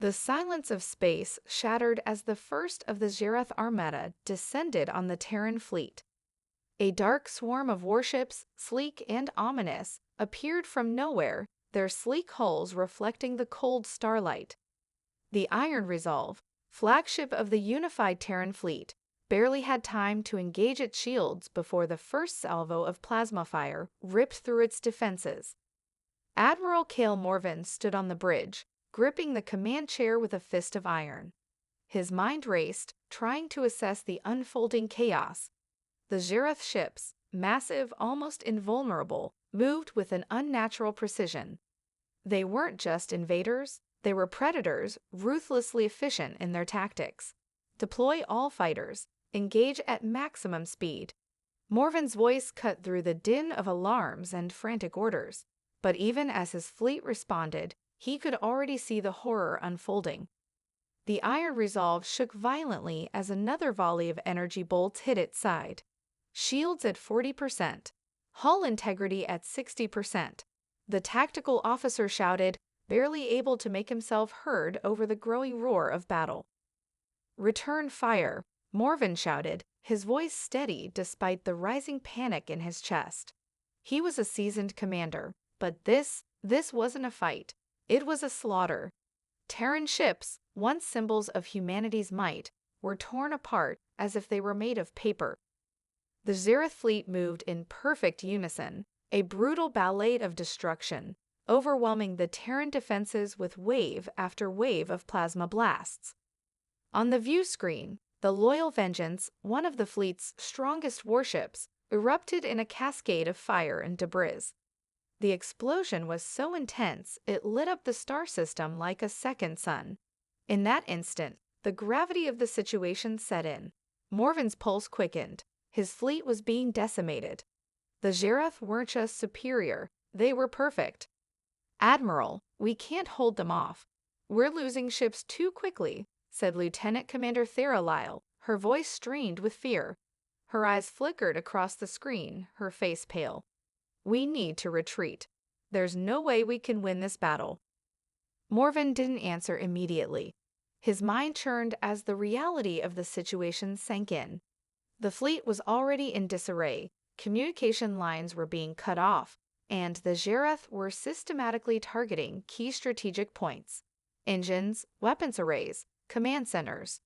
The silence of space shattered as the first of the Zerath Armada descended on the Terran fleet. A dark swarm of warships, sleek and ominous, appeared from nowhere, their sleek hulls reflecting the cold starlight. The Iron Resolve, flagship of the unified Terran fleet, barely had time to engage its shields before the first salvo of plasma fire ripped through its defenses. Admiral Cale Morven stood on the bridge, gripping the command chair with a fist of iron. His mind raced, trying to assess the unfolding chaos. The Zerath ships, massive, almost invulnerable, moved with an unnatural precision. They weren't just invaders, they were predators, ruthlessly efficient in their tactics. Deploy all fighters, engage at maximum speed. Morven's voice cut through the din of alarms and frantic orders, but even as his fleet responded, he could already see the horror unfolding. The Iron Resolve shook violently as another volley of energy bolts hit its side. Shields at 40%, hull integrity at 60%. The tactical officer shouted, barely able to make himself heard over the growing roar of battle. "Return fire," Morven shouted, his voice steady despite the rising panic in his chest. He was a seasoned commander, but this wasn't a fight. It was a slaughter. Terran ships, once symbols of humanity's might, were torn apart as if they were made of paper. The Zerath fleet moved in perfect unison, a brutal ballet of destruction, overwhelming the Terran defenses with wave after wave of plasma blasts. On the view screen, the Loyal Vengeance, one of the fleet's strongest warships, erupted in a cascade of fire and debris. The explosion was so intense it lit up the star system like a second sun. In that instant, the gravity of the situation set in. Morven's pulse quickened. His fleet was being decimated. The Zerath weren't just superior, they were perfect. "Admiral, we can't hold them off. We're losing ships too quickly," said Lieutenant Commander Thera Lyle, her voice strained with fear. Her eyes flickered across the screen, her face pale. "We need to retreat. There's no way we can win this battle." Morven didn't answer immediately. His mind churned as the reality of the situation sank in. The fleet was already in disarray, communication lines were being cut off, and the Zerath were systematically targeting key strategic points: engines, weapons arrays, command centers.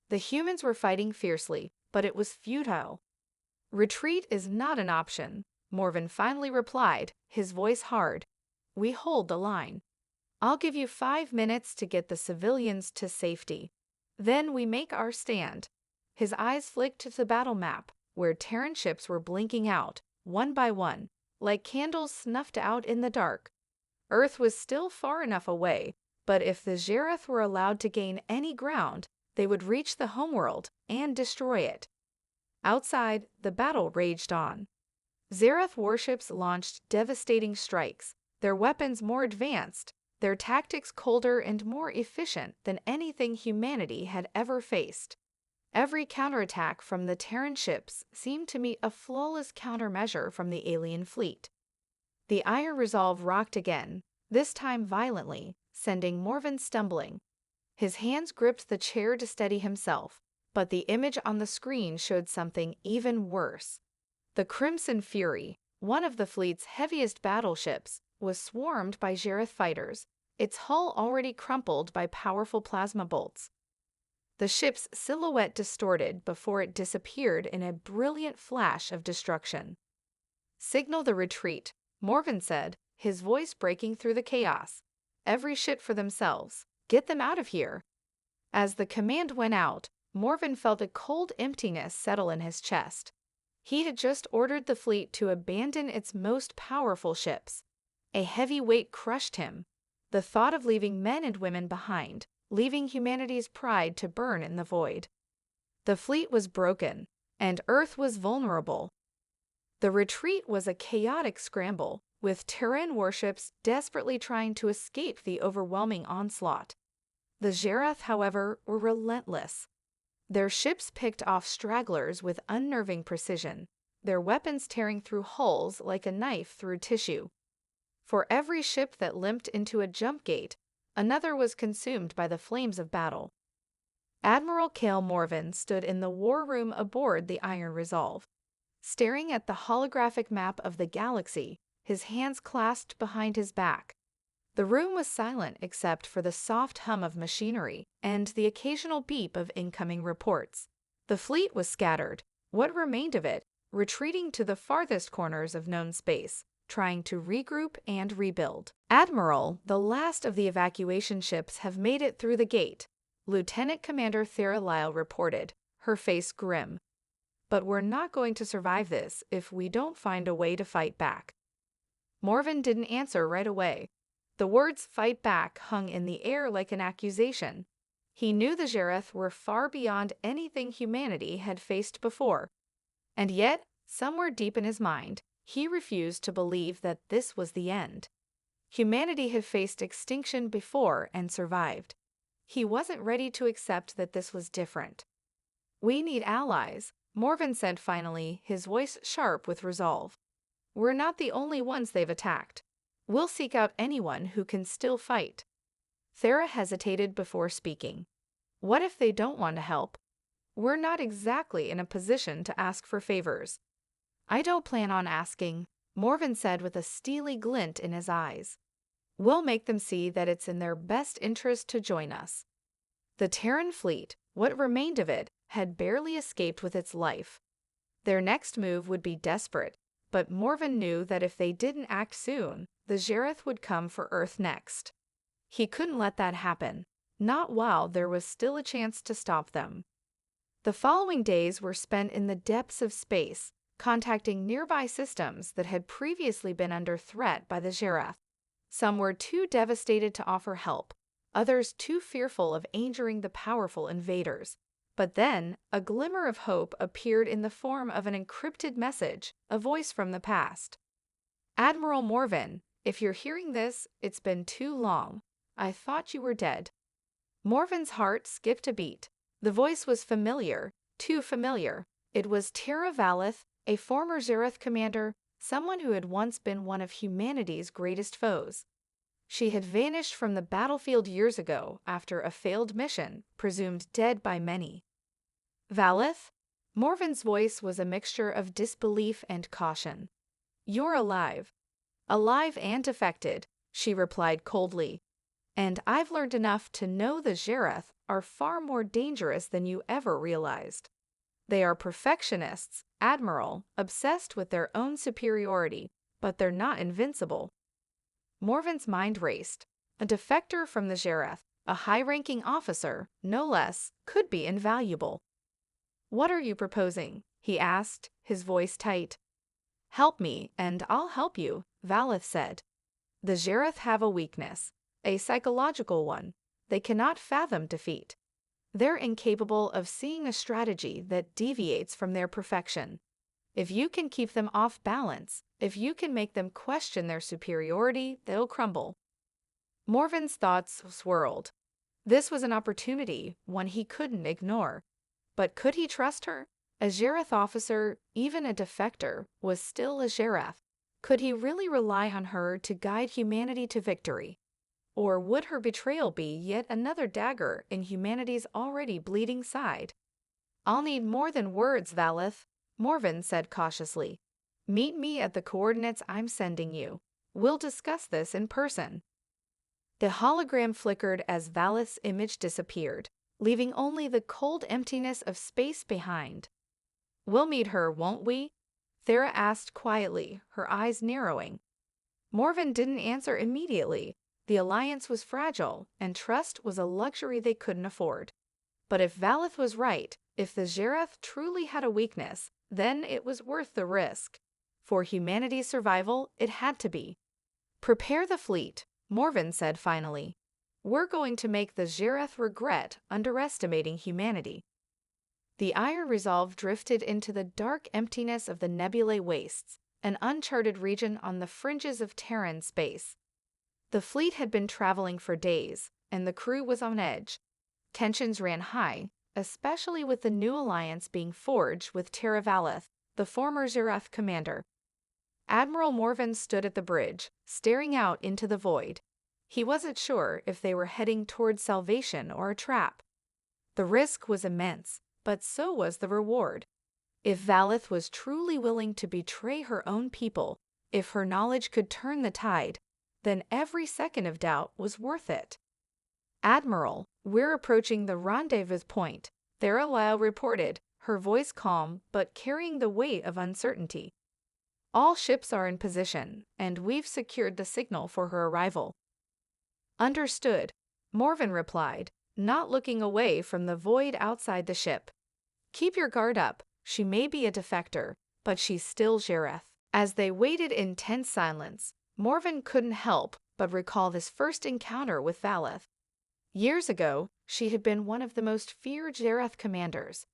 The humans were fighting fiercely, but it was futile. "Retreat is not an option," Morven finally replied, his voice hard. "We hold the line. I'll give you 5 minutes to get the civilians to safety. Then we make our stand." His eyes flicked to the battle map, where Terran ships were blinking out, one by one, like candles snuffed out in the dark. Earth was still far enough away, but if the Zerath were allowed to gain any ground, they would reach the homeworld and destroy it. Outside, the battle raged on. Zerath warships launched devastating strikes, their weapons more advanced, their tactics colder and more efficient than anything humanity had ever faced. Every counterattack from the Terran ships seemed to meet a flawless countermeasure from the alien fleet. The Iron Resolve rocked again, this time violently, sending Morven stumbling. His hands gripped the chair to steady himself, but the image on the screen showed something even worse. The Crimson Fury, one of the fleet's heaviest battleships, was swarmed by Zerath fighters, its hull already crumpled by powerful plasma bolts. The ship's silhouette distorted before it disappeared in a brilliant flash of destruction. "Signal the retreat," Morven said, his voice breaking through the chaos. "Every ship for themselves. Get them out of here." As the command went out, Morven felt a cold emptiness settle in his chest. He had just ordered the fleet to abandon its most powerful ships. A heavy weight crushed him. The thought of leaving men and women behind, leaving humanity's pride to burn in the void. The fleet was broken, and Earth was vulnerable. The retreat was a chaotic scramble, with Terran warships desperately trying to escape the overwhelming onslaught. The Zerath, however, were relentless. Their ships picked off stragglers with unnerving precision, their weapons tearing through hulls like a knife through tissue. For every ship that limped into a jump gate, Another was consumed by the flames of battle. Admiral Cale Morven stood in the war room aboard the Iron Resolve, staring at the holographic map of the galaxy, his hands clasped behind his back. The room was silent except for the soft hum of machinery and the occasional beep of incoming reports. The fleet was scattered, what remained of it, retreating to the farthest corners of known space, trying to regroup and rebuild. "Admiral, the last of the evacuation ships have made it through the gate," Lieutenant Commander Thera Lyle reported, her face grim. "But we're not going to survive this if we don't find a way to fight back." Morven didn't answer right away. The words "fight back" hung in the air like an accusation. He knew the Jareth were far beyond anything humanity had faced before. And yet, somewhere deep in his mind, he refused to believe that this was the end. Humanity had faced extinction before and survived. He wasn't ready to accept that this was different. "We need allies," Morven said finally, his voice sharp with resolve. "We're not the only ones they've attacked. We'll seek out anyone who can still fight." Thera hesitated before speaking. "What if they don't want to help? We're not exactly in a position to ask for favors." "I don't plan on asking," Morven said with a steely glint in his eyes. "We'll make them see that it's in their best interest to join us." The Terran fleet, what remained of it, had barely escaped with its life. Their next move would be desperate, but Morven knew that if they didn't act soon, the Jareth would come for Earth next. He couldn't let that happen, not while there was still a chance to stop them. The following days were spent in the depths of space, contacting nearby systems that had previously been under threat by the Jareth. Some were too devastated to offer help, others too fearful of angering the powerful invaders. But then, a glimmer of hope appeared in the form of an encrypted message, a voice from the past. "Admiral Morven, if you're hearing this, it's been too long. I thought you were dead." Morven's heart skipped a beat. The voice was familiar, too familiar. It was Tera Valeth, a former Jareth commander, someone who had once been one of humanity's greatest foes. She had vanished from the battlefield years ago after a failed mission, presumed dead by many. "Valeth?" Morven's voice was a mixture of disbelief and caution. "You're alive." "Alive and affected," she replied coldly. "And I've learned enough to know the Jareth are far more dangerous than you ever realized. They are perfectionists, Admiral, obsessed with their own superiority, but they're not invincible." Morven's mind raced. A defector from the Jareth, a high-ranking officer, no less, could be invaluable. "What are you proposing?" he asked, his voice tight. "Help me, and I'll help you," Valeth said. "The Jareth have a weakness, a psychological one. They cannot fathom defeat. They're incapable of seeing a strategy that deviates from their perfection. If you can keep them off balance, if you can make them question their superiority, they'll crumble." Morven's thoughts swirled. This was an opportunity, one he couldn't ignore. But could he trust her? A Jareth officer, even a defector, was still a Jareth. Could he really rely on her to guide humanity to victory? Or would her betrayal be yet another dagger in humanity's already bleeding side? "I'll need more than words, Valeth," Morven said cautiously. "Meet me at the coordinates I'm sending you. We'll discuss this in person." The hologram flickered as Valeth's image disappeared, leaving only the cold emptiness of space behind. "We'll meet her, won't we?" Thera asked quietly, her eyes narrowing. Morven didn't answer immediately. The alliance was fragile, and trust was a luxury they couldn't afford. But if Valeth was right, if the Jareth truly had a weakness, then it was worth the risk. For humanity's survival, it had to be. "Prepare the fleet," Morven said finally. "We're going to make the Jareth regret underestimating humanity." The Iron Resolve drifted into the dark emptiness of the nebulae wastes, an uncharted region on the fringes of Terran space. The fleet had been traveling for days, and the crew was on edge. Tensions ran high, especially with the new alliance being forged with Tera Valeth, the former Jareth commander. Admiral Morven stood at the bridge, staring out into the void. He wasn't sure if they were heading toward salvation or a trap. The risk was immense, but so was the reward. If Valeth was truly willing to betray her own people, if her knowledge could turn the tide, then every second of doubt was worth it. "Admiral, we're approaching the rendezvous point," Thera reported, her voice calm but carrying the weight of uncertainty. "All ships are in position, and we've secured the signal for her arrival." "Understood," Morven replied, not looking away from the void outside the ship. "Keep your guard up. She may be a defector, but she's still Jareth." As they waited in tense silence, Morven couldn't help but recall his first encounter with Valeth. Years ago, she had been one of the most feared Jareth commanders.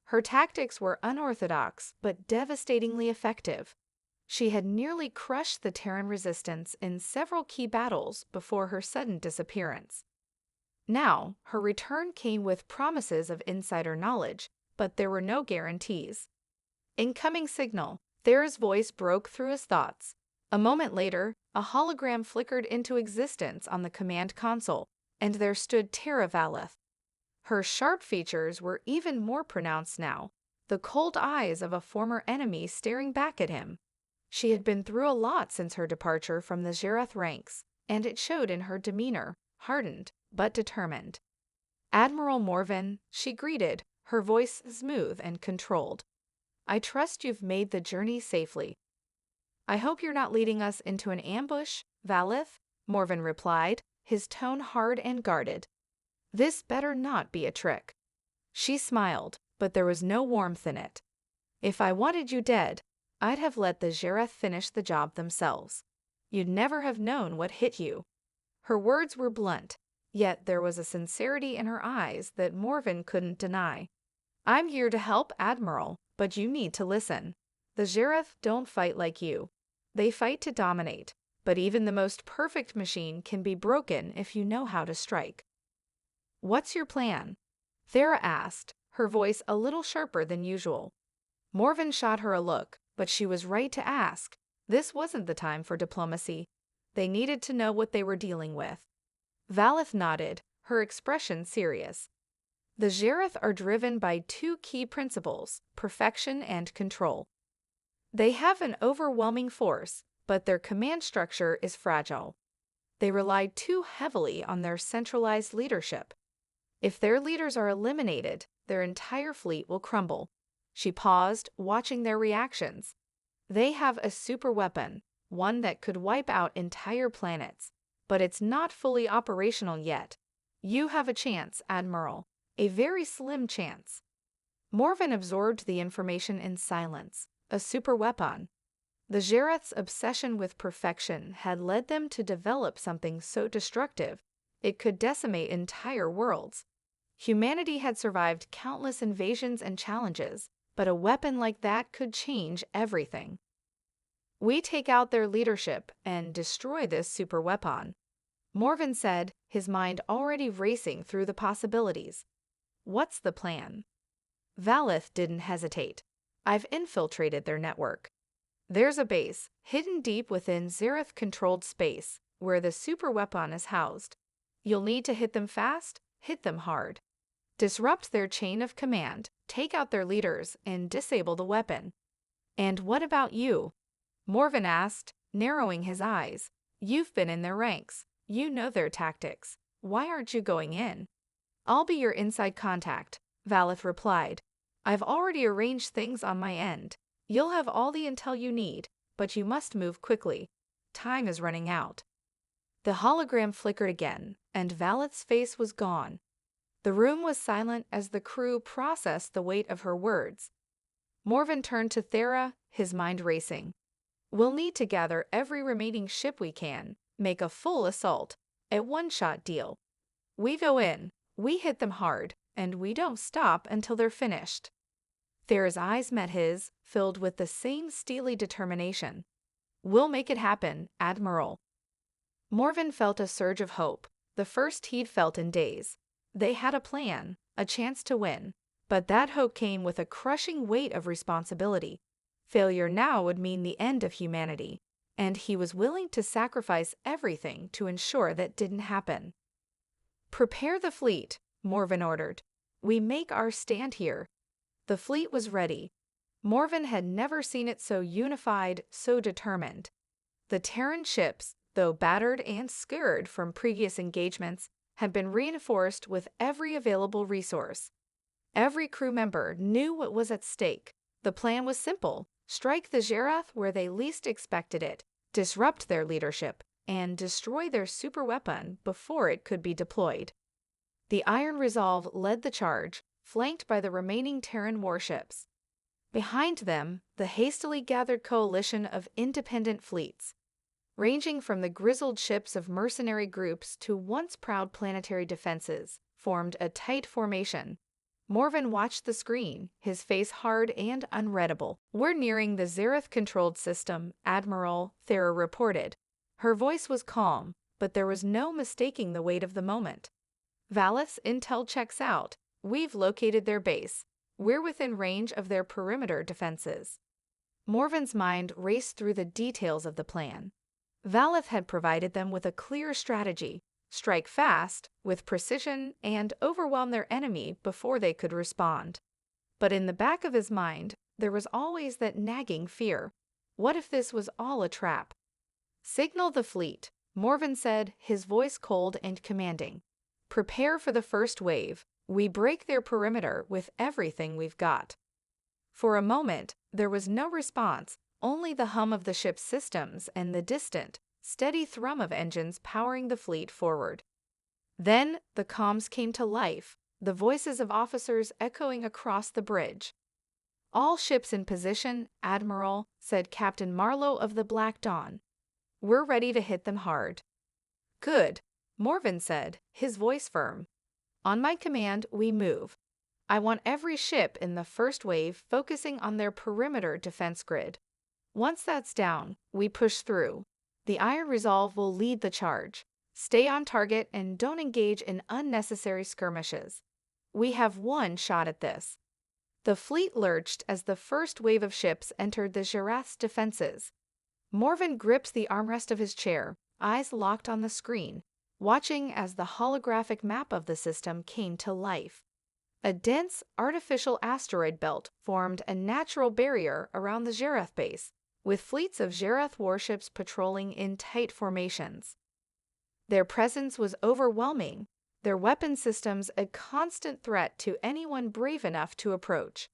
Her tactics were unorthodox but devastatingly effective. She had nearly crushed the Terran resistance in several key battles before her sudden disappearance. Now, her return came with promises of insider knowledge, but there were no guarantees. "Incoming signal," Thera's voice broke through his thoughts. A moment later, a hologram flickered into existence on the command console, and there stood Tera Valeth. Her sharp features were even more pronounced now, the cold eyes of a former enemy staring back at him. She had been through a lot since her departure from the Jareth ranks, and it showed in her demeanor, hardened but determined. "Admiral Morven," she greeted, her voice smooth and controlled. "I trust you've made the journey safely." "I hope you're not leading us into an ambush, Valeth," Morven replied, his tone hard and guarded. "This better not be a trick." She smiled, but there was no warmth in it. "If I wanted you dead, I'd have let the Jareth finish the job themselves. You'd never have known what hit you." Her words were blunt, yet there was a sincerity in her eyes that Morven couldn't deny. "I'm here to help, Admiral, but you need to listen. The Jareth don't fight like you. They fight to dominate, but even the most perfect machine can be broken if you know how to strike." "What's your plan?" Thera asked, her voice a little sharper than usual. Morven shot her a look, but she was right to ask. This wasn't the time for diplomacy. They needed to know what they were dealing with. Valeth nodded, her expression serious. "The Jareth are driven by two key principles, perfection and control. They have an overwhelming force, but their command structure is fragile. They rely too heavily on their centralized leadership. If their leaders are eliminated, their entire fleet will crumble." She paused, watching their reactions. "They have a super weapon, one that could wipe out entire planets, but it's not fully operational yet. You have a chance, Admiral, a very slim chance." Morven absorbed the information in silence. A super weapon. The Jareth's obsession with perfection had led them to develop something so destructive it could decimate entire worlds. Humanity had survived countless invasions and challenges, but a weapon like that could change everything. "We take out their leadership and destroy this super weapon," Morven said, his mind already racing through the possibilities. "What's the plan?" Valeth didn't hesitate. "I've infiltrated their network. There's a base, hidden deep within Zareth-controlled space, where the super weapon is housed. You'll need to hit them fast, hit them hard. Disrupt their chain of command, take out their leaders, and disable the weapon." "And what about you?" Morven asked, narrowing his eyes. "You've been in their ranks. You know their tactics. Why aren't you going in?" "I'll be your inside contact," Valeth replied. "I've already arranged things on my end. You'll have all the intel you need, but you must move quickly. Time is running out." The hologram flickered again, and Valeth's face was gone. The room was silent as the crew processed the weight of her words. Morven turned to Thera, his mind racing. "We'll need to gather every remaining ship we can, make a full assault, a one-shot deal. We go in, we hit them hard, and we don't stop until they're finished." Thera's eyes met his, filled with the same steely determination. "We'll make it happen, Admiral." Morven felt a surge of hope, the first he'd felt in days. They had a plan, a chance to win, but that hope came with a crushing weight of responsibility. Failure now would mean the end of humanity. and he was willing to sacrifice everything to ensure that didn't happen. "Prepare the fleet," Morven ordered. "We make our stand here." The fleet was ready. Morven had never seen it so unified, so determined. The Terran ships, though battered and scarred from previous engagements, had been reinforced with every available resource. Every crew member knew what was at stake. The plan was simple: strike the Zherath where they least expected it, disrupt their leadership, and destroy their superweapon before it could be deployed. The Iron Resolve led the charge, flanked by the remaining Terran warships. Behind them, the hastily gathered coalition of independent fleets, ranging from the grizzled ships of mercenary groups to once proud planetary defenses, formed a tight formation. Morven watched the screen, his face hard and unreadable. "We're nearing the Zereth-controlled system," Admiral Thera reported. Her voice was calm, but there was no mistaking the weight of the moment. "Valis, intel checks out. We've located their base. We're within range of their perimeter defenses." Morven's mind raced through the details of the plan. Valith had provided them with a clear strategy: strike fast, with precision, and overwhelm their enemy before they could respond. But in the back of his mind, there was always that nagging fear. What if this was all a trap? "Signal the fleet," Morven said, his voice cold and commanding. "Prepare for the first wave. We break their perimeter with everything we've got." For a moment, there was no response, only the hum of the ship's systems and the distant, steady thrum of engines powering the fleet forward. Then the comms came to life, the voices of officers echoing across the bridge. "All ships in position, Admiral," said Captain Marlowe of the Black Dawn. "We're ready to hit them hard." "Good," Morven said, his voice firm. "On my command, we move. I want every ship in the first wave focusing on their perimeter defense grid. Once that's down, we push through. The Iron Resolve will lead the charge. Stay on target and don't engage in unnecessary skirmishes. We have one shot at this." The fleet lurched as the first wave of ships entered the Zherath's defenses. Morven gripped the armrest of his chair, eyes locked on the screen, watching as the holographic map of the system came to life. A dense, artificial asteroid belt formed a natural barrier around the Zherath base, with fleets of Zherath warships patrolling in tight formations. Their presence was overwhelming, their weapon systems a constant threat to anyone brave enough to approach.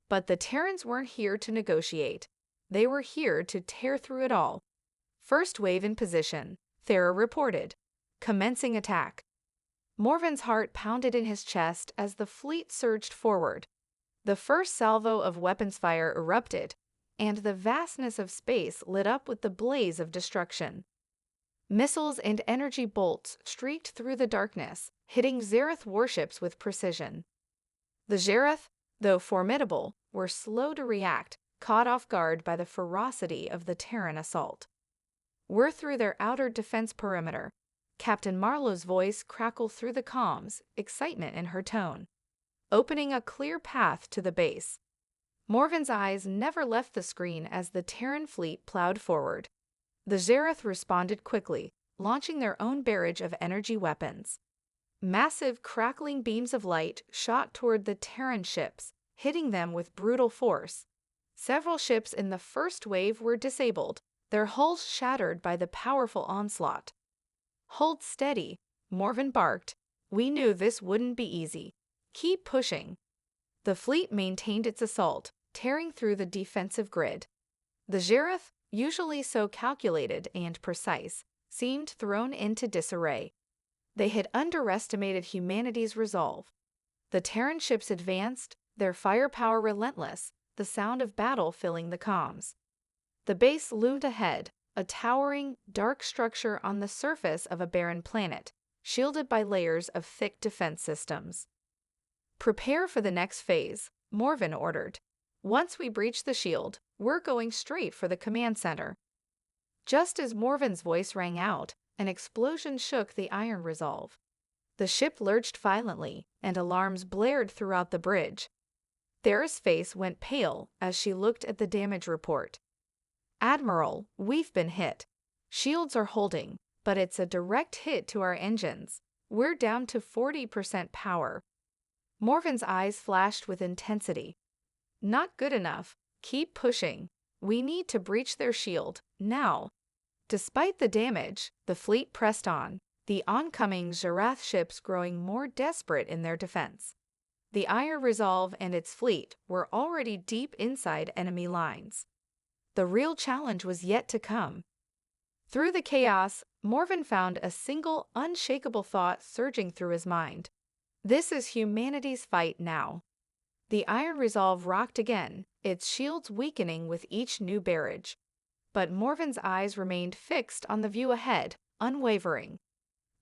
But the Terrans weren't here to negotiate. They were here to tear through it all. "First wave in position," Thera reported. "Commencing attack." Morven's heart pounded in his chest as the fleet surged forward. The first salvo of weapons fire erupted, and the vastness of space lit up with the blaze of destruction. Missiles and energy bolts streaked through the darkness, hitting Zereth warships with precision. The Zherath, though formidable, were slow to react, caught off guard by the ferocity of the Terran assault. "We're through their outer defense perimeter." Captain Marlowe's voice crackled through the comms, excitement in her tone. "Opening a clear path to the base." Morven's eyes never left the screen as the Terran fleet plowed forward. The Zherath responded quickly, launching their own barrage of energy weapons. Massive, crackling beams of light shot toward the Terran ships, hitting them with brutal force. Several ships in the first wave were disabled, their hulls shattered by the powerful onslaught. "Hold steady," Morven barked. "We knew this wouldn't be easy. Keep pushing." The fleet maintained its assault, tearing through the defensive grid. The Zherath, usually so calculated and precise, seemed thrown into disarray. They had underestimated humanity's resolve. The Terran ships advanced, their firepower relentless, the sound of battle filling the comms. The base loomed ahead, a towering, dark structure on the surface of a barren planet, shielded by layers of thick defense systems. "Prepare for the next phase," Morven ordered. "Once we breach the shield, we're going straight for the command center." Just as Morven's voice rang out, an explosion shook the Iron Resolve. The ship lurched violently, and alarms blared throughout the bridge. Thera's face went pale as she looked at the damage report. Admiral, we've been hit. Shields are holding, but it's a direct hit to our engines. We're down to 40% power. Morven's eyes flashed with intensity. Not good enough. Keep pushing. We need to breach their shield, now. Despite the damage, the fleet pressed on, the oncoming Zhirath ships growing more desperate in their defense. The Iron Resolve and its fleet were already deep inside enemy lines. The real challenge was yet to come. Through the chaos, Morven found a single, unshakable thought surging through his mind. This is humanity's fight now. The Iron Resolve rocked again, its shields weakening with each new barrage. But Morven's eyes remained fixed on the view ahead, unwavering.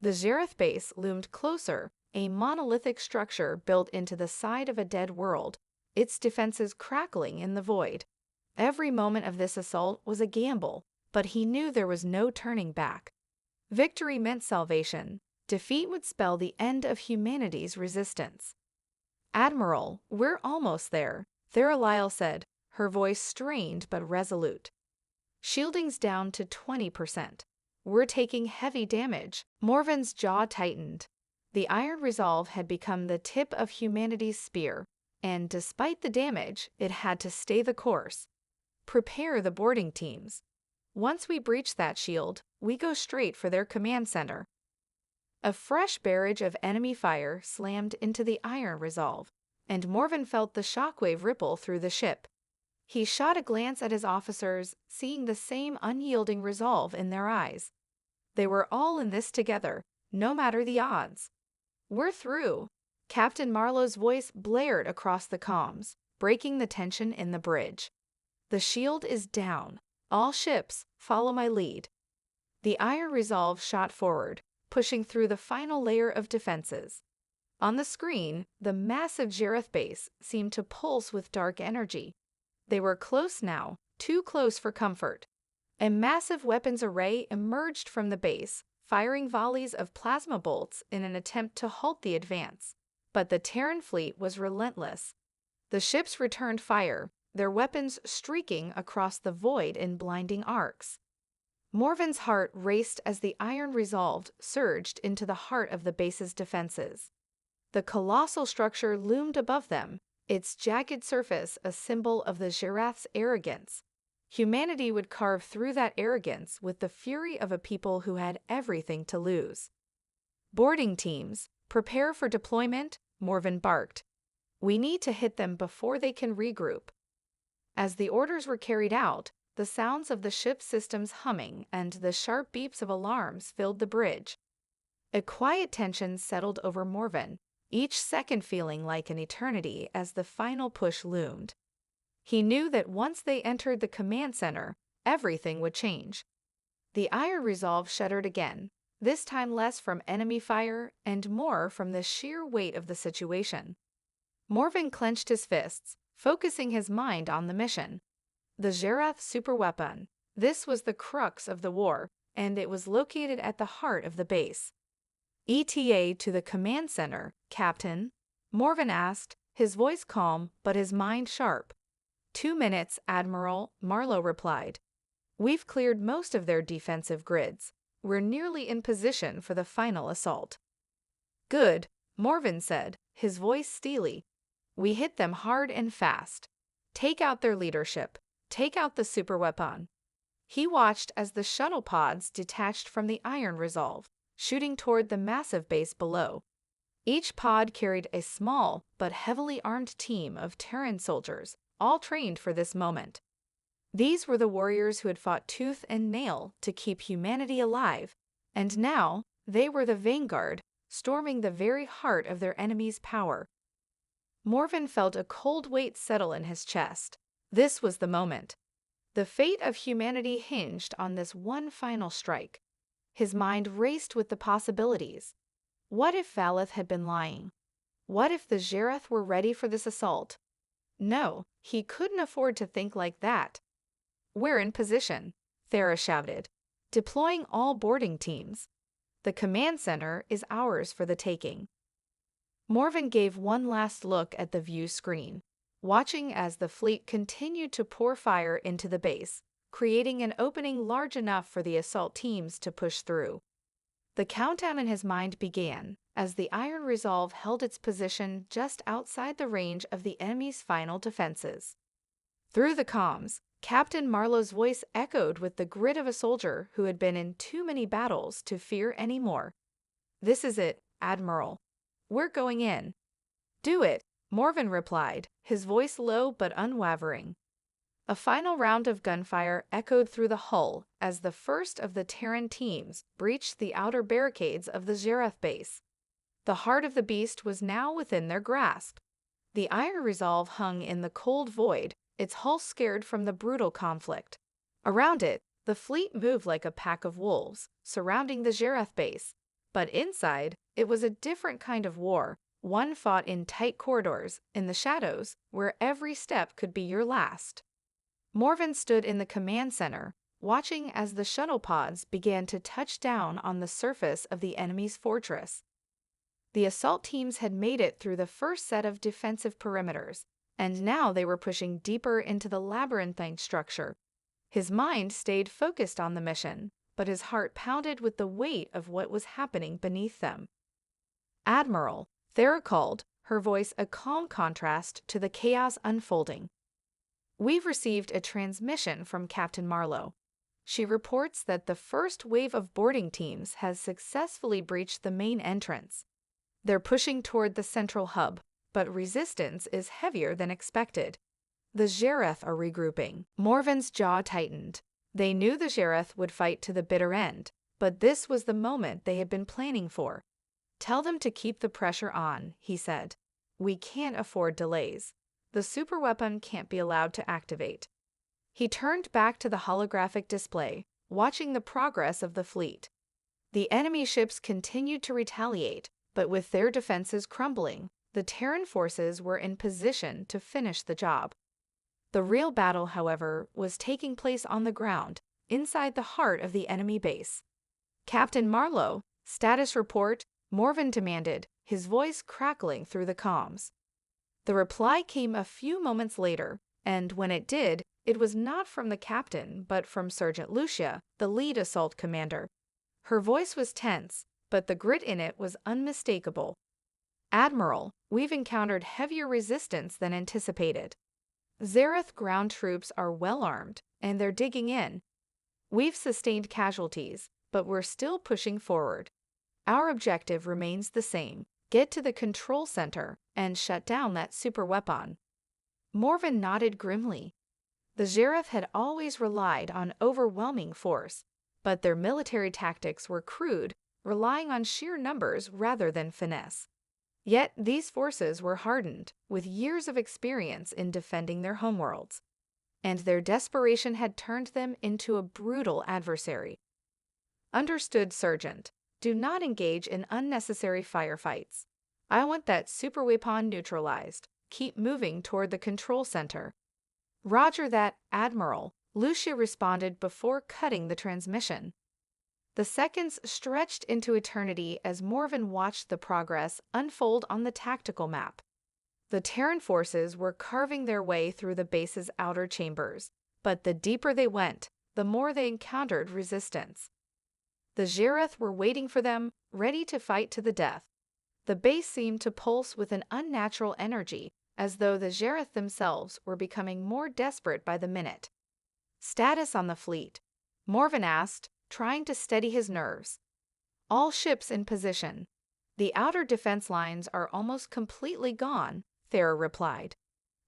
The Zhirath base loomed closer, a monolithic structure built into the side of a dead world, its defenses crackling in the void. Every moment of this assault was a gamble, but he knew there was no turning back. Victory meant salvation. Defeat would spell the end of humanity's resistance. Admiral, we're almost there, Theralile said, her voice strained but resolute. Shielding's down to 20%. We're taking heavy damage. Morven's jaw tightened. The Iron Resolve had become the tip of humanity's spear, and despite the damage, it had to stay the course. Prepare the boarding teams. Once we breach that shield, we go straight for their command center. A fresh barrage of enemy fire slammed into the Iron Resolve, and Morven felt the shockwave ripple through the ship. He shot a glance at his officers, seeing the same unyielding resolve in their eyes. They were all in this together, no matter the odds. We're through. Captain Marlowe's voice blared across the comms, breaking the tension in the bridge. The shield is down. All ships, follow my lead. The Iron Resolve shot forward, pushing through the final layer of defenses. On the screen, the massive Zhirath base seemed to pulse with dark energy. They were close now, too close for comfort. A massive weapons array emerged from the base, firing volleys of plasma bolts in an attempt to halt the advance. But the Terran fleet was relentless. The ships returned fire, their weapons streaking across the void in blinding arcs. Morven's heart raced as the Iron Resolve surged into the heart of the base's defenses. The colossal structure loomed above them, its jagged surface a symbol of the Zhirath's arrogance. Humanity would carve through that arrogance with the fury of a people who had everything to lose. Boarding teams, prepare for deployment, Morven barked. We need to hit them before they can regroup. As the orders were carried out, the sounds of the ship's systems humming and the sharp beeps of alarms filled the bridge. A quiet tension settled over Morven, each second feeling like an eternity as the final push loomed. He knew that once they entered the command center, everything would change. The Iron Resolve shuddered again, this time less from enemy fire and more from the sheer weight of the situation. Morven clenched his fists, focusing his mind on the mission. The Zhirath superweapon. This was the crux of the war, and it was located at the heart of the base. ETA to the command center, Captain, Morven asked, his voice calm but his mind sharp. 2 minutes, Admiral, Marlowe replied. We've cleared most of their defensive grids. We're nearly in position for the final assault. Good, Morven said, his voice steely. We hit them hard and fast. Take out their leadership. Take out the superweapon. He watched as the shuttle pods detached from the Iron Resolve, shooting toward the massive base below. Each pod carried a small but heavily armed team of Terran soldiers, all trained for this moment. These were the warriors who had fought tooth and nail to keep humanity alive, and now they were the vanguard, storming the very heart of their enemy's power. Morven felt a cold weight settle in his chest. This was the moment. The fate of humanity hinged on this one final strike. His mind raced with the possibilities. What if Valeth had been lying? What if the Zhirath were ready for this assault? No, he couldn't afford to think like that. We're in position, Thera shouted, deploying all boarding teams. The command center is ours for the taking. Morven gave one last look at the view screen, watching as the fleet continued to pour fire into the base, creating an opening large enough for the assault teams to push through. The countdown in his mind began, as the Iron Resolve held its position just outside the range of the enemy's final defenses. Through the comms, Captain Marlowe's voice echoed with the grit of a soldier who had been in too many battles to fear any more. "This is it, Admiral. We're going in." "Do it," Morven replied, his voice low but unwavering. A final round of gunfire echoed through the hull as the first of the Terran teams breached the outer barricades of the Xerath base. The heart of the beast was now within their grasp. The Iron Resolve hung in the cold void, its hull scared from the brutal conflict. Around it, the fleet moved like a pack of wolves, surrounding the Xerath base. But inside, it was a different kind of war, one fought in tight corridors, in the shadows, where every step could be your last. Morven stood in the command center, watching as the shuttle pods began to touch down on the surface of the enemy's fortress. The assault teams had made it through the first set of defensive perimeters, and now they were pushing deeper into the labyrinthine structure. His mind stayed focused on the mission, but his heart pounded with the weight of what was happening beneath them. "Admiral," Thera called, her voice a calm contrast to the chaos unfolding. "We've received a transmission from Captain Marlowe. She reports that the first wave of boarding teams has successfully breached the main entrance. They're pushing toward the central hub, but resistance is heavier than expected. The Xerath are regrouping." Morven's jaw tightened. They knew the Xerath would fight to the bitter end, but this was the moment they had been planning for. "Tell them to keep the pressure on," he said. "We can't afford delays. The superweapon can't be allowed to activate." He turned back to the holographic display, watching the progress of the fleet. The enemy ships continued to retaliate, but with their defenses crumbling, the Terran forces were in position to finish the job. The real battle, however, was taking place on the ground, inside the heart of the enemy base. "Captain Marlowe, status report," Morven demanded, his voice crackling through the comms. The reply came a few moments later, and when it did, it was not from the captain, but from Sergeant Lucia, the lead assault commander. Her voice was tense, but the grit in it was unmistakable. "Admiral, we've encountered heavier resistance than anticipated. Xerath ground troops are well armed, and they're digging in. We've sustained casualties, but we're still pushing forward. Our objective remains the same: get to the control center and shut down that superweapon." Morven nodded grimly. The Xerath had always relied on overwhelming force, but their military tactics were crude, relying on sheer numbers rather than finesse. Yet these forces were hardened, with years of experience in defending their homeworlds, and their desperation had turned them into a brutal adversary. "Understood, Sergeant. Do not engage in unnecessary firefights. I want that superweapon neutralized. Keep moving toward the control center." "Roger that, Admiral," Lucia responded before cutting the transmission. The seconds stretched into eternity as Morven watched the progress unfold on the tactical map. The Terran forces were carving their way through the base's outer chambers, but the deeper they went, the more they encountered resistance. The Xerath were waiting for them, ready to fight to the death. The base seemed to pulse with an unnatural energy, as though the Xerath themselves were becoming more desperate by the minute. "Status on the fleet?" Morven asked, trying to steady his nerves. "All ships in position. The outer defense lines are almost completely gone," Thera replied.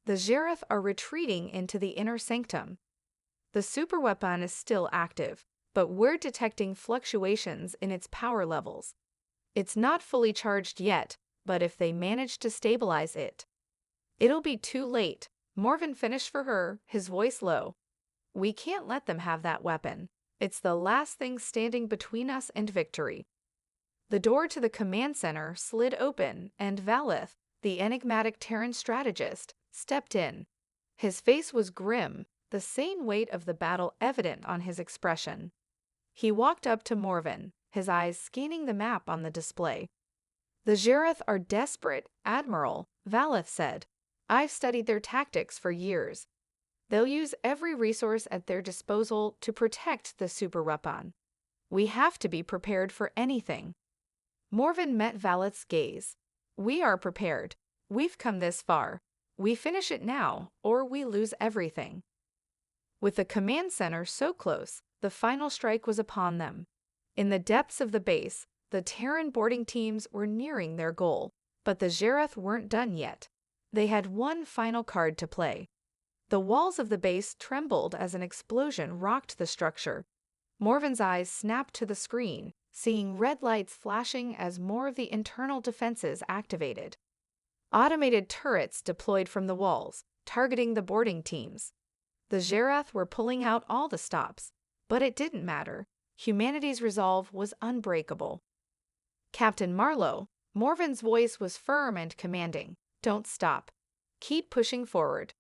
"The Xerath are retreating into the inner sanctum. The superweapon is still active, but we're detecting fluctuations in its power levels. It's not fully charged yet, but if they manage to stabilize it..." "It'll be too late," Morven finished for her, his voice low. "We can't let them have that weapon. It's the last thing standing between us and victory." The door to the command center slid open, and Valeth, the enigmatic Terran strategist, stepped in. His face was grim, the same weight of the battle evident on his expression. He walked up to Morven, his eyes scanning the map on the display. "The Xerath are desperate, Admiral," Valeth said. "I've studied their tactics for years. They'll use every resource at their disposal to protect the super weapon. We have to be prepared for anything. Morven met Valet's gaze. We are prepared. We've come this far. We finish it now, or we lose everything. With the command center so close, the final strike was upon them. In the depths of the base, the Terran boarding teams were nearing their goal, but the Zherath weren't done yet. They had one final card to play. The walls of the base trembled as an explosion rocked the structure. Morven's eyes snapped to the screen, seeing red lights flashing as more of the internal defenses activated. Automated turrets deployed from the walls, targeting the boarding teams. The Zherath were pulling out all the stops, but it didn't matter. Humanity's resolve was unbreakable. Captain Marlowe, Morven's voice was firm and commanding. Don't stop. Keep pushing forward.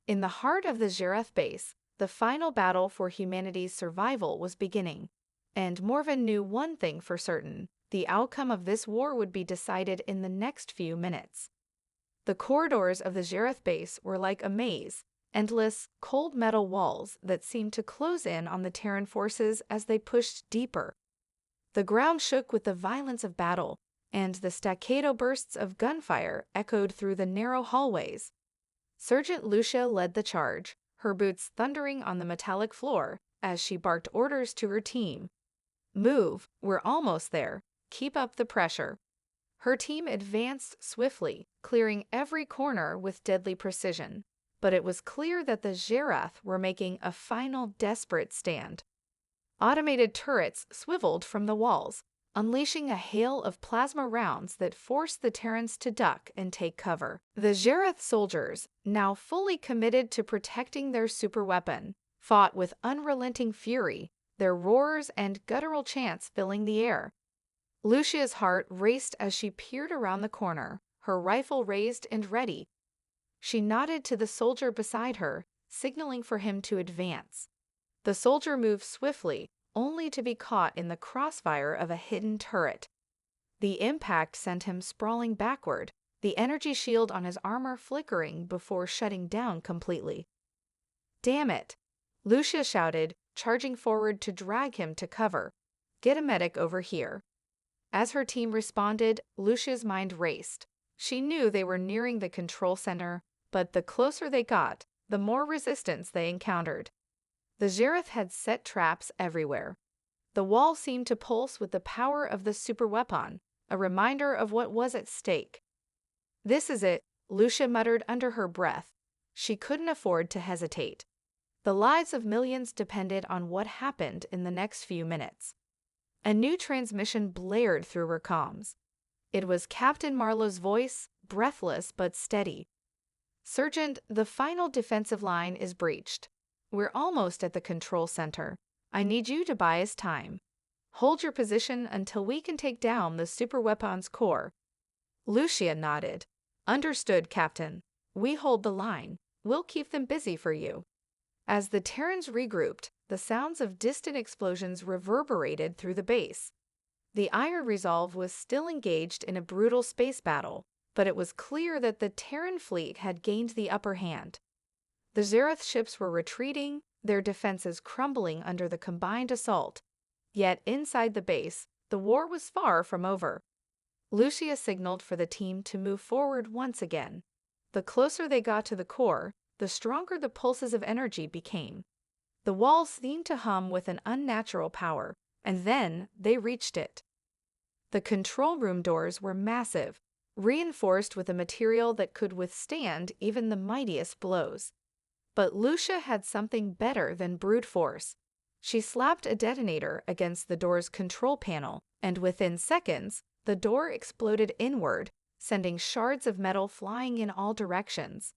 In the heart of the Zherath base, the final battle for humanity's survival was beginning, and Morven knew one thing for certain: the outcome of this war would be decided in the next few minutes. The corridors of the Zherath base were like a maze, endless, cold metal walls that seemed to close in on the Terran forces as they pushed deeper. The ground shook with the violence of battle, and the staccato bursts of gunfire echoed through the narrow hallways. Sergeant Lucia led the charge, her boots thundering on the metallic floor as she barked orders to her team. Move, we're almost there. Keep up the pressure. Her team advanced swiftly, clearing every corner with deadly precision, but it was clear that the Zherath were making a final desperate stand. Automated turrets swiveled from the walls, unleashing a hail of plasma rounds that forced the Terrans to duck and take cover. The Zherath soldiers, now fully committed to protecting their superweapon, fought with unrelenting fury, their roars and guttural chants filling the air. Lucia's heart raced as she peered around the corner, her rifle raised and ready. She nodded to the soldier beside her, signaling for him to advance. The soldier moved swiftly, only to be caught in the crossfire of a hidden turret. The impact sent him sprawling backward, the energy shield on his armor flickering before shutting down completely. "Damn it!" Lucia shouted, charging forward to drag him to cover. "Get a medic over here." As her team responded, Lucia's mind raced. She knew they were nearing the control center, but the closer they got, the more resistance they encountered. The Zherath had set traps everywhere. The wall seemed to pulse with the power of the superweapon, a reminder of what was at stake. "This is it," Lucia muttered under her breath. She couldn't afford to hesitate. The lives of millions depended on what happened in the next few minutes. A new transmission blared through her comms. It was Captain Marlowe's voice, breathless but steady. "Sergeant, the final defensive line is breached. We're almost at the control center. I need you to buy us time. Hold your position until we can take down the superweapon's core." Lucia nodded. "Understood, Captain. We hold the line. We'll keep them busy for you." As the Terrans regrouped, the sounds of distant explosions reverberated through the base. The Iron Resolve was still engaged in a brutal space battle, but it was clear that the Terran fleet had gained the upper hand. The Zherath ships were retreating, their defenses crumbling under the combined assault. Yet inside the base, the war was far from over. Lucia signaled for the team to move forward once again. The closer they got to the core, the stronger the pulses of energy became. The walls seemed to hum with an unnatural power, and then they reached it. The control room doors were massive, reinforced with a material that could withstand even the mightiest blows. But Lucia had something better than brute force. She slapped a detonator against the door's control panel, and within seconds, the door exploded inward, sending shards of metal flying in all directions.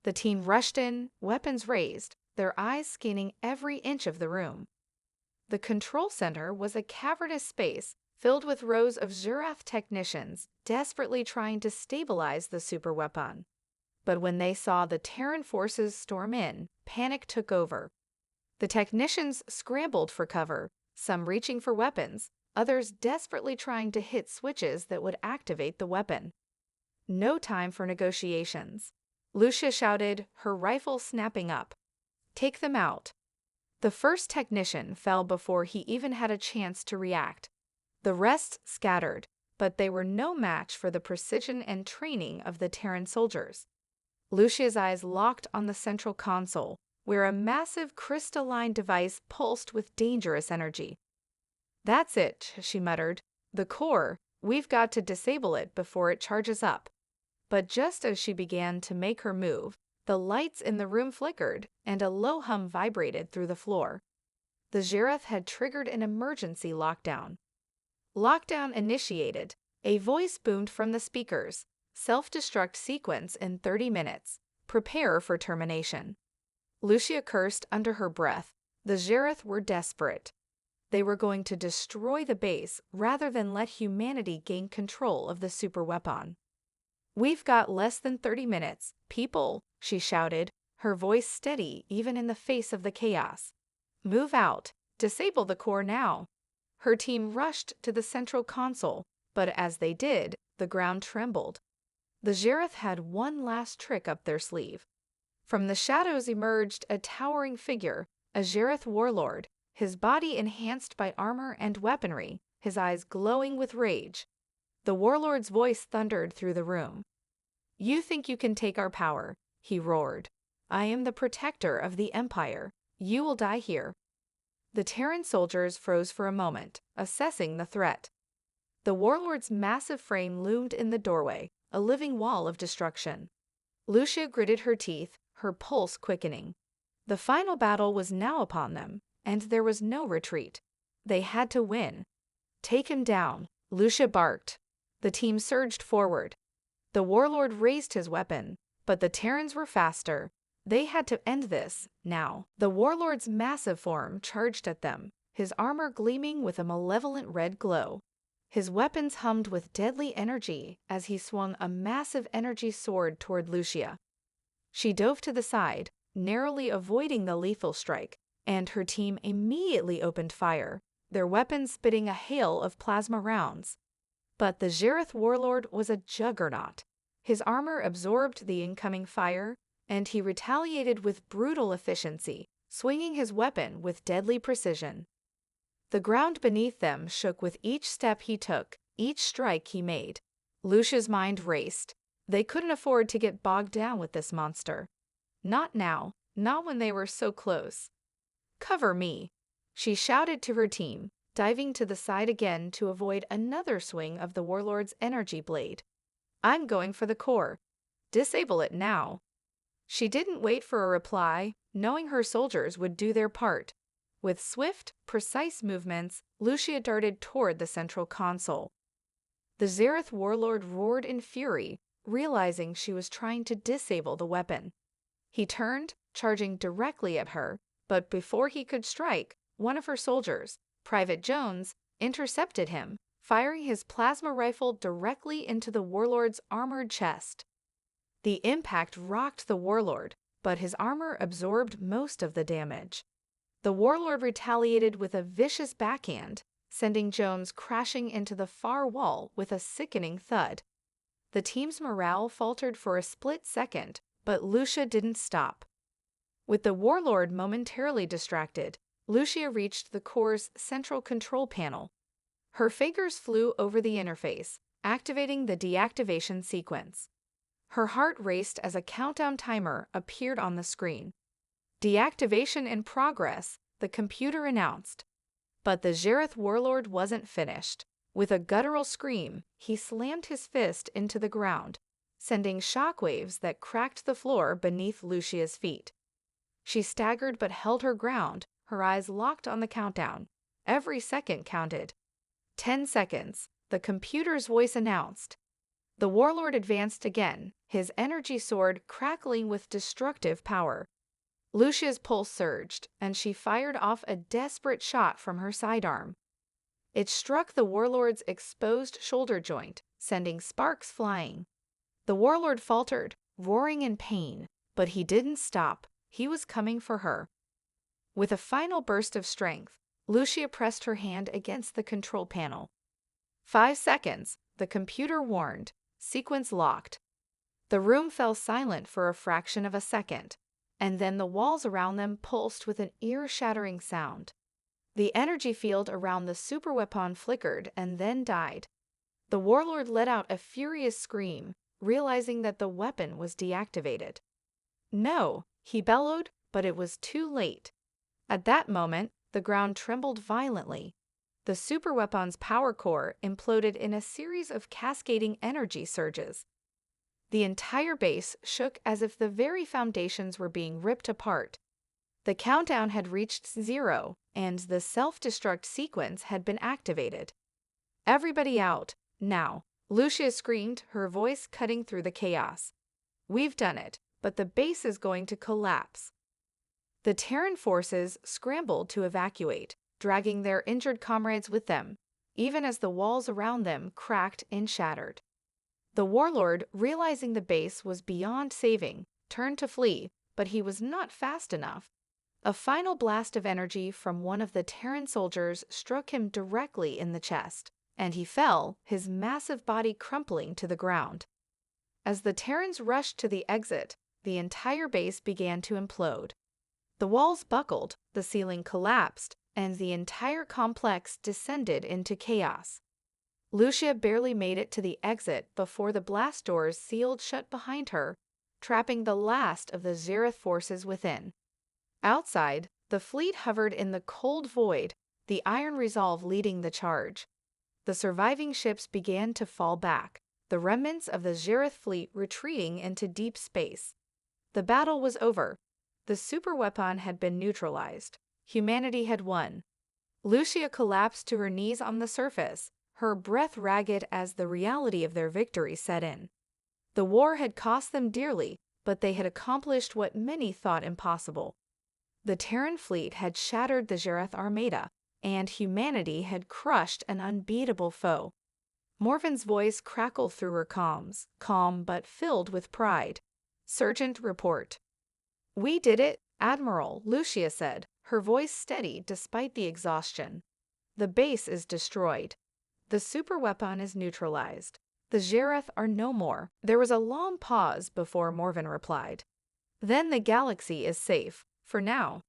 The team rushed in, weapons raised, their eyes scanning every inch of the room. The control center was a cavernous space filled with rows of Zherath technicians desperately trying to stabilize the superweapon. But when they saw the Terran forces storm in, panic took over. The technicians scrambled for cover, some reaching for weapons, others desperately trying to hit switches that would activate the weapon. No time for negotiations. Lucia shouted, her rifle snapping up. Take them out. The first technician fell before he even had a chance to react. The rest scattered, but they were no match for the precision and training of the Terran soldiers. Lucia's eyes locked on the central console, where a massive crystalline device pulsed with dangerous energy. "That's it," she muttered. "The core, we've got to disable it before it charges up." But just as she began to make her move, the lights in the room flickered and a low hum vibrated through the floor. The Zhirath had triggered an emergency lockdown. "Lockdown initiated," a voice boomed from the speakers. "Self-destruct sequence in 30 minutes. Prepare for termination." Lucia cursed under her breath. The Zhirath were desperate. They were going to destroy the base rather than let humanity gain control of the superweapon. "We've got less than 30 minutes, people," she shouted, her voice steady even in the face of the chaos. "Move out. Disable the core now." Her team rushed to the central console, but as they did, the ground trembled. The Zhirath had one last trick up their sleeve. From the shadows emerged a towering figure, a Zhirath warlord, his body enhanced by armor and weaponry, his eyes glowing with rage. The warlord's voice thundered through the room. "You think you can take our power," he roared. "I am the protector of the Empire. You will die here." The Terran soldiers froze for a moment, assessing the threat. The warlord's massive frame loomed in the doorway, a living wall of destruction. Lucia gritted her teeth, her pulse quickening. The final battle was now upon them, and there was no retreat. They had to win. "Take him down," Lucia barked. The team surged forward. The warlord raised his weapon, but the Terrans were faster. They had to end this, now. The warlord's massive form charged at them, his armor gleaming with a malevolent red glow. His weapons hummed with deadly energy as he swung a massive energy sword toward Lucia. She dove to the side, narrowly avoiding the lethal strike, and her team immediately opened fire, their weapons spitting a hail of plasma rounds. But the Zhirath warlord was a juggernaut. His armor absorbed the incoming fire, and he retaliated with brutal efficiency, swinging his weapon with deadly precision. The ground beneath them shook with each step he took, each strike he made. Lucia's mind raced. They couldn't afford to get bogged down with this monster. Not now, not when they were so close. "Cover me," she shouted to her team, diving to the side again to avoid another swing of the warlord's energy blade. "I'm going for the core. Disable it now." She didn't wait for a reply, knowing her soldiers would do their part. With swift, precise movements, Lucia darted toward the central console. The Zhirath warlord roared in fury, realizing she was trying to disable the weapon. He turned, charging directly at her, but before he could strike, one of her soldiers, Private Jones, intercepted him, firing his plasma rifle directly into the warlord's armored chest. The impact rocked the warlord, but his armor absorbed most of the damage. The warlord retaliated with a vicious backhand, sending Jones crashing into the far wall with a sickening thud. The team's morale faltered for a split second, but Lucia didn't stop. With the warlord momentarily distracted, Lucia reached the core's central control panel. Her fingers flew over the interface, activating the deactivation sequence. Her heart raced as a countdown timer appeared on the screen. "Deactivation in progress," the computer announced. But the Zhirath warlord wasn't finished. With a guttural scream, he slammed his fist into the ground, sending shockwaves that cracked the floor beneath Lucia's feet. She staggered but held her ground, her eyes locked on the countdown. Every second counted. 10 seconds, the computer's voice announced. The warlord advanced again, his energy sword crackling with destructive power. Lucia's pulse surged, and she fired off a desperate shot from her sidearm. It struck the warlord's exposed shoulder joint, sending sparks flying. The warlord faltered, roaring in pain, but he didn't stop. He was coming for her. With a final burst of strength, Lucia pressed her hand against the control panel. 5 seconds, the computer warned. Sequence locked. The room fell silent for a fraction of a second. and then the walls around them pulsed with an ear-shattering sound. The energy field around the superweapon flickered and then died. The warlord let out a furious scream, realizing that the weapon was deactivated. "No," he bellowed, but it was too late. At that moment, the ground trembled violently. The superweapon's power core imploded in a series of cascading energy surges. The entire base shook as if the very foundations were being ripped apart. The countdown had reached 0, and the self-destruct sequence had been activated. "Everybody out, now," Lucia screamed, her voice cutting through the chaos. "We've done it, but the base is going to collapse." The Terran forces scrambled to evacuate, dragging their injured comrades with them, even as the walls around them cracked and shattered. The warlord, realizing the base was beyond saving, turned to flee, but he was not fast enough. A final blast of energy from one of the Terran soldiers struck him directly in the chest, and he fell, his massive body crumpling to the ground. As the Terrans rushed to the exit, the entire base began to implode. The walls buckled, the ceiling collapsed, and the entire complex descended into chaos. Lucia barely made it to the exit before the blast doors sealed shut behind her, trapping the last of the Xerath forces within. Outside, the fleet hovered in the cold void, the iron resolve leading the charge. The surviving ships began to fall back, the remnants of the Xerath fleet retreating into deep space. The battle was over. The superweapon had been neutralized. Humanity had won. Lucia collapsed to her knees on the surface, her breath ragged as the reality of their victory set in. The war had cost them dearly, but they had accomplished what many thought impossible. The Terran fleet had shattered the Xerath Armada, and humanity had crushed an unbeatable foe. Morven's voice crackled through her comms, calm but filled with pride. "Sergeant, report." "We did it, Admiral," Lucia said, her voice steady despite the exhaustion. "The base is destroyed. The superweapon is neutralized. The Xerath are no more." There was a long pause before Morven replied. "Then the galaxy is safe, for now."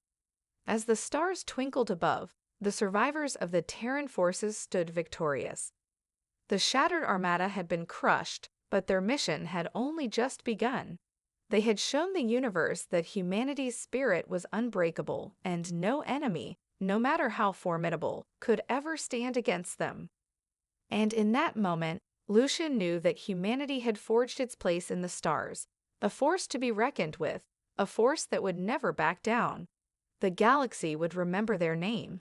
As the stars twinkled above, the survivors of the Terran forces stood victorious. The shattered Armada had been crushed, but their mission had only just begun. They had shown the universe that humanity's spirit was unbreakable, and no enemy, no matter how formidable, could ever stand against them. And in that moment, Lucia knew that humanity had forged its place in the stars, a force to be reckoned with, a force that would never back down. The galaxy would remember their name.